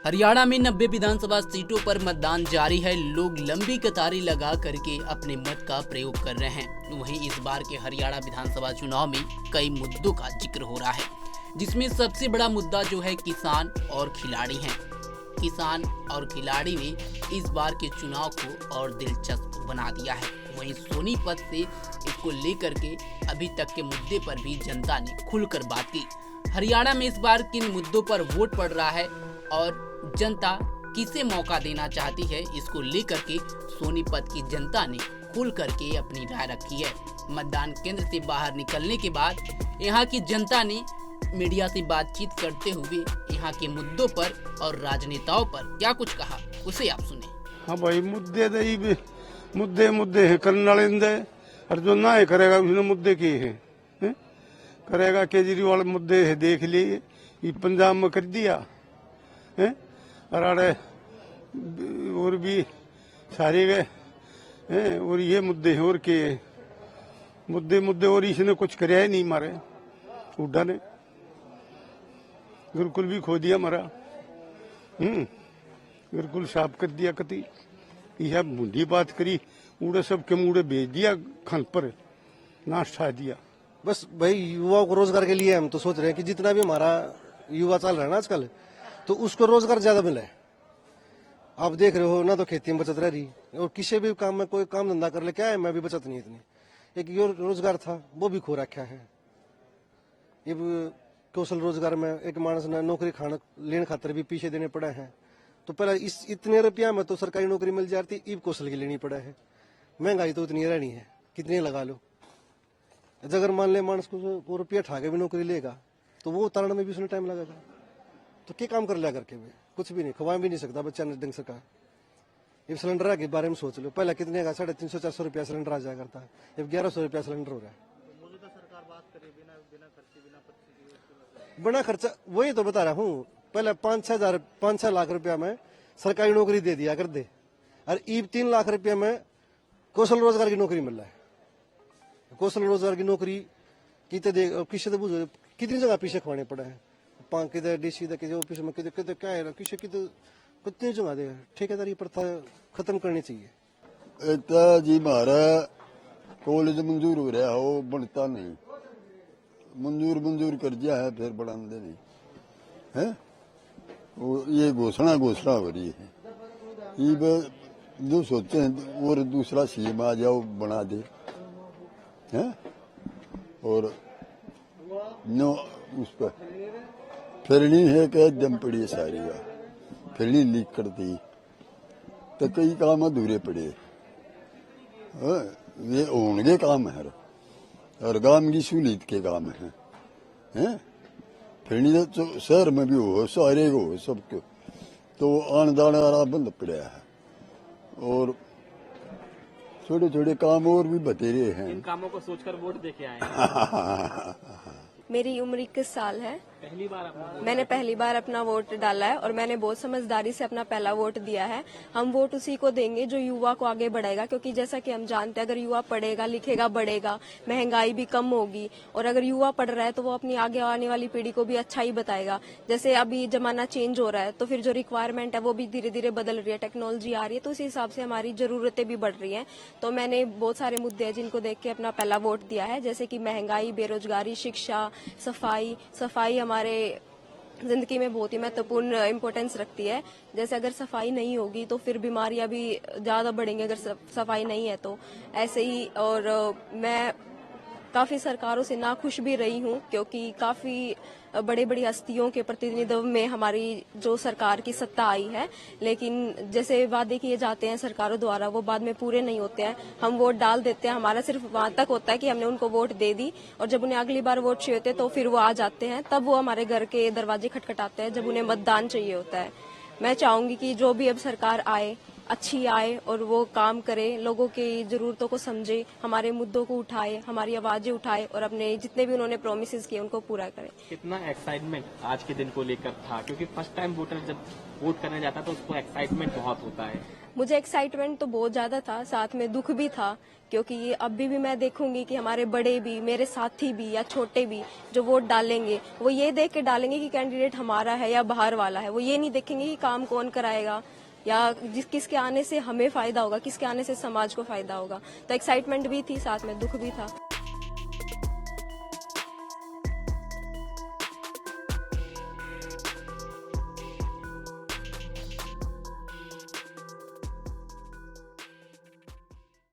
हरियाणा में 90 विधानसभा सीटों पर मतदान जारी है। लोग लंबी कतारें लगा करके अपने मत का प्रयोग कर रहे हैं। वहीं इस बार के हरियाणा विधानसभा चुनाव में कई मुद्दों का जिक्र हो रहा है, जिसमें सबसे बड़ा मुद्दा जो है किसान और खिलाड़ी हैं। किसान और खिलाड़ी ने इस बार के चुनाव को और दिलचस्प बना दिया है। वहीं सोनीपत से इसको लेकर के अभी तक के मुद्दे पर भी जनता ने खुलकर बात की। हरियाणा में इस बार किन मुद्दों पर वोट पड़ रहा है और जनता किसे मौका देना चाहती है, इसको लेकर के सोनीपत की जनता ने खुल करके अपनी राय रखी है। मतदान केंद्र से बाहर निकलने के बाद यहाँ की जनता ने मीडिया से बातचीत करते हुए यहाँ के मुद्दों पर और राजनेताओं पर क्या कुछ कहा, उसे आप सुने। हाँ भाई, मुद्दे है करने वाले, और जो ना है करेगा उसने मुद्दे किए हैं। करेगा केजरीवाल मुद्दे है, देख लिए ये पंजाब में कर दिया है, और भी सारे गए हैं। और ये मुद्दे हैं और के मुद्दे और इसने कुछ कराया ही नहीं। मारे हुड्डा ने गुरुकुल भी खो दिया हमारा, गुरुकुल साफ कर दिया। कति यह बूंदी बात करी, उड़े सबके मुड़े भेज दिया, खान पर नाश छा दिया। बस भाई युवाओं को रोजगार के लिए हम तो सोच रहे हैं कि जितना भी हमारा युवा चल रहा है ना आजकल, तो उसको रोजगार ज्यादा मिले। आप देख रहे हो ना, तो खेती में बचत रह रही, और किसी भी काम में कोई काम धंधा कर ले, क्या है मैं भी बचत नहीं इतनी। एक ये रोजगार था वो भी खो रखा है। ये कौशल रोजगार में एक मानस ने नौकरी खाने लेने खातर भी पीछे देने पड़े हैं। तो पहले इस इतने रुपया में तो सरकारी नौकरी मिल जाती, अब कौशल की लेनी पड़ा है। महंगाई तो इतनी रहनी है, कितनी लगा लो। अगर मान ले मानस को रुपया ठा के भी नौकरी लेगा तो वो उतारने में भी उसने टाइम लगेगा। तो क्या काम कर लिया करके भी कुछ भी नहीं, खवा भी नहीं सकता बच्चा ने ढंग से कहा। ये सिलेंडर के बारे में सोच लो, पहले कितने का 350-400 रुपया सिलेंडर आ जाया करता है, अब 1100 रुपया सिलेंडर हो रहा है। बिना खर्चा, वही तो बता रहा हूँ। पहले 5-6 लाख रुपया में सरकारी नौकरी दे दिया कर दे, और ईब 3 लाख रुपया में कौशल रोजगार की नौकरी मिल रहा है। कौशल रोजगार की नौकरी किसी तो बुझो कितनी जगह पीछे खवाने पड़े हैं। किधर डीसी किसी ऑफिस में किधर क्या है, कितनी जगह दे ठेकेदारी प्रथा खत्म करनी चाहिए। एक जी हमारा कॉलेज मंजूर हो रहा हो, बनता नहीं। मंजूर कर दिया है, फिर बढ़ाते नहीं है। ये घोषणा हो रही है। ये जो सोचते हैं और दूसरा सीएम आ जाओ बना दे है, और नो उस पर फिरनी है कि दम पड़ी है सारी का, फिरनी लीक कर दी तो कई काम अधूरे पड़े। ये होंगे काम है और गांव की सहूलियत के काम है। फिरनी तो शहर में भी हो, सारे को हो, सबको तो आने जाने वाला बंद पड़ा है। और छोटे छोटे काम और भी बतेरे हैं। इन कामों को सोचकर वोट देके आए हैं। मेरी उम्र 21 साल है। मैंने पहली बार अपना वोट डाला है और मैंने बहुत समझदारी से अपना पहला वोट दिया है। हम वोट उसी को देंगे जो युवा को आगे बढ़ाएगा, क्योंकि जैसा कि हम जानते हैं अगर युवा पढ़ेगा लिखेगा बढ़ेगा, महंगाई भी कम होगी, और अगर युवा पढ़ रहा है तो वो अपनी आगे आने वाली पीढ़ी को भी अच्छा ही बताएगा। जैसे अभी जमाना चेंज हो रहा है तो फिर जो रिक्वायरमेंट है वो भी धीरे धीरे बदल रही है, टेक्नोलॉजी आ रही है, तो उसी हिसाब से हमारी जरूरतें भी बढ़ रही हैं। तो मैंने बहुत सारे मुद्दे हैं जिनको देख के अपना पहला वोट दिया है, जैसे कि महंगाई, बेरोजगारी, शिक्षा, सफाई हमारे जिंदगी में बहुत ही महत्वपूर्ण इम्पोर्टेंस रखती है। जैसे अगर सफाई नहीं होगी तो फिर बीमारियां भी ज्यादा बढ़ेंगी अगर सफाई नहीं है तो, ऐसे ही। और मैं काफी सरकारों से नाखुश भी रही हूँ, क्योंकि काफी बड़ी हस्तियों के प्रतिनिधित्व में हमारी जो सरकार की सत्ता आई है, लेकिन जैसे वादे किए जाते हैं सरकारों द्वारा वो बाद में पूरे नहीं होते हैं। हम वोट डाल देते हैं, हमारा सिर्फ वहां तक होता है कि हमने उनको वोट दे दी, और जब उन्हें अगली बार वोट चाहिए होते हैं तो फिर वो आ जाते हैं, तब वो हमारे घर के दरवाजे खटखटाते हैं जब उन्हें मतदान चाहिए होता है। मैं चाहूंगी कि जो भी अब सरकार आए अच्छी आए और वो काम करे, लोगों की जरूरतों को समझे, हमारे मुद्दों को उठाए, हमारी आवाजें उठाए और अपने जितने भी उन्होंने प्रोमिस किए उनको पूरा करे। कितना एक्साइटमेंट आज के दिन को लेकर था, क्योंकि फर्स्ट टाइम वोटर जब वोट करने जाता है तो उसको एक्साइटमेंट बहुत होता है। मुझे एक्साइटमेंट तो बहुत ज्यादा था, साथ में दुख भी था, क्योंकि ये अभी भी मैं देखूंगी कि हमारे बड़े भी, मेरे साथी भी या छोटे भी जो वोट डालेंगे वो ये देख के डालेंगे कि कैंडिडेट हमारा है या बाहर वाला है। वो ये नहीं देखेंगे कि काम कौन कराएगा या किसके आने से हमें फायदा होगा, किसके आने से समाज को फायदा होगा। तो एक्साइटमेंट भी थी, साथ में दुख भी था।